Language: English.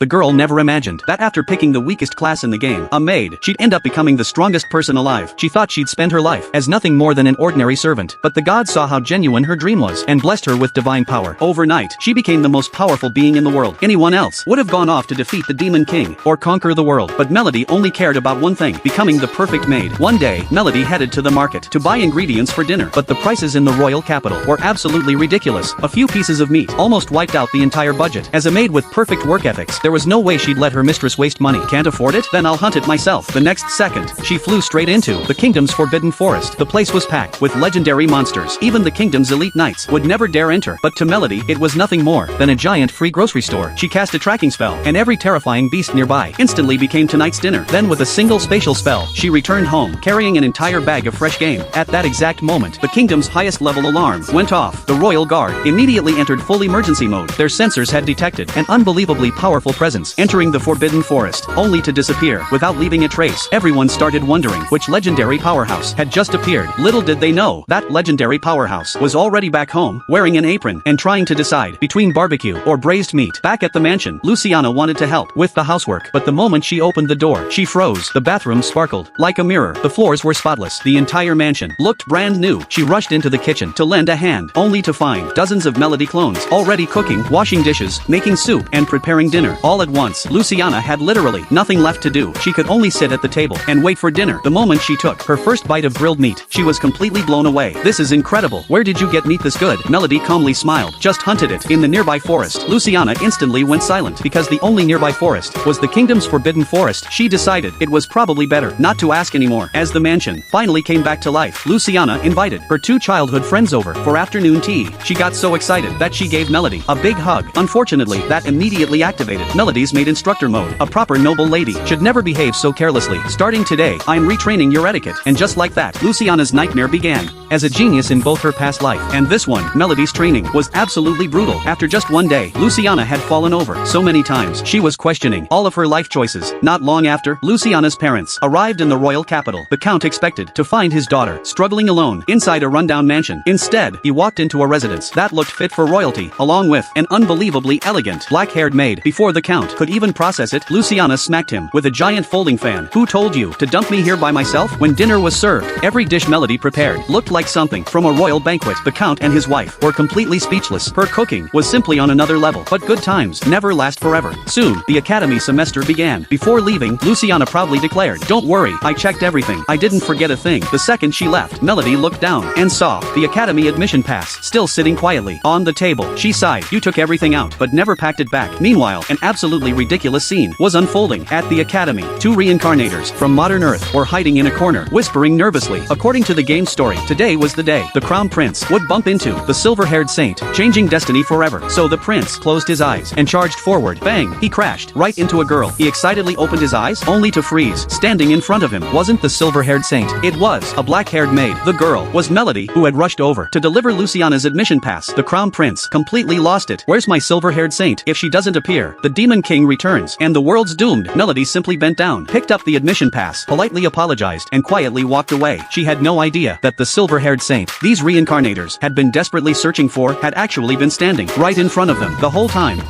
The girl never imagined that after picking the weakest class in the game, a maid, she'd end up becoming the strongest person alive. She thought she'd spend her life as nothing more than an ordinary servant, but the gods saw how genuine her dream was and blessed her with divine power. Overnight, she became the most powerful being in the world. Anyone else would have gone off to defeat the Demon King or conquer the world, but Melody only cared about one thing: becoming the perfect maid. One day, Melody headed to the market to buy ingredients for dinner, but the prices in the royal capital were absolutely ridiculous. A few pieces of meat almost wiped out the entire budget. As a maid with perfect work ethics, there was no way she'd let her mistress waste money. Can't afford it? Then I'll hunt it myself. The next second, she flew straight into the kingdom's forbidden forest. The place was packed with legendary monsters. Even the kingdom's elite knights would never dare enter. But to Melody, it was nothing more than a giant free grocery store. She cast a tracking spell, and every terrifying beast nearby instantly became tonight's dinner. Then with a single spatial spell, she returned home, carrying an entire bag of fresh game. At that exact moment, the kingdom's highest level alarm went off. The royal guard immediately entered full emergency mode. Their sensors had detected an unbelievably powerful presence entering the forbidden forest, only to disappear without leaving a trace. Everyone started wondering which legendary powerhouse had just appeared. Little did they know that legendary powerhouse was already back home, wearing an apron and trying to decide between barbecue or braised meat. Back at the mansion, Luciana wanted to help with the housework, but the moment she opened the door, she froze. The bathroom sparkled like a mirror. The floors were spotless. The entire mansion looked brand new. She rushed into the kitchen to lend a hand, only to find dozens of Melody clones already cooking, washing dishes, making soup, and preparing dinner. All at once, Luciana had literally nothing left to do. She could only sit at the table and wait for dinner. The moment she took her first bite of grilled meat, she was completely blown away. This is incredible. Where did you get meat this good? Melody calmly smiled. Just hunted it in the nearby forest. Luciana instantly went silent because the only nearby forest was the kingdom's forbidden forest. She decided it was probably better not to ask anymore. As the mansion finally came back to life, Luciana invited her two childhood friends over for afternoon tea. She got so excited that she gave Melody a big hug. Unfortunately, that immediately activated Melody's maid instructor mode. A proper noble lady should never behave so carelessly. Starting today, I'm retraining your etiquette. And just like that, Luciana's nightmare began. As a genius in both her past life and this one, Melody's training was absolutely brutal. After just one day, Luciana had fallen over so many times she was questioning all of her life choices. Not long after, Luciana's parents arrived in the royal capital. The count expected to find his daughter struggling alone inside a rundown mansion. Instead, he walked into a residence that looked fit for royalty, along with an unbelievably elegant black-haired maid. Before the count could even process it, Luciana smacked him with a giant folding fan. Who told you to dump me here by myself? When dinner was served, every dish Melody prepared looked like something from a royal banquet. The count and his wife were completely speechless. Her cooking was simply on another level. But good times never last forever. Soon, the academy semester began. Before leaving, Luciana proudly declared, "Don't worry, I checked everything. I didn't forget a thing." The second she left, Melody looked down and saw the academy admission pass still sitting quietly on the table. She sighed. "You took everything out, but never packed it back." Meanwhile, an absolutely ridiculous scene was unfolding at the academy. Two reincarnators from modern Earth were hiding in a corner, whispering nervously. According to the game story, today was the day the crown prince would bump into the silver-haired saint, changing destiny forever. So the prince closed his eyes and charged forward. Bang! He crashed right into a girl. He excitedly opened his eyes, only to freeze. Standing in front of him wasn't the silver-haired saint. It was a black-haired maid. The girl was Melody, who had rushed over to deliver Luciana's admission pass. The crown prince completely lost it. Where's my silver-haired saint? If she doesn't appear, the Demon King returns, and the world's doomed. Melody simply bent down, picked up the admission pass, politely apologized, and quietly walked away. She had no idea that the silver-haired saint these reincarnators had been desperately searching for had actually been standing right in front of them the whole time.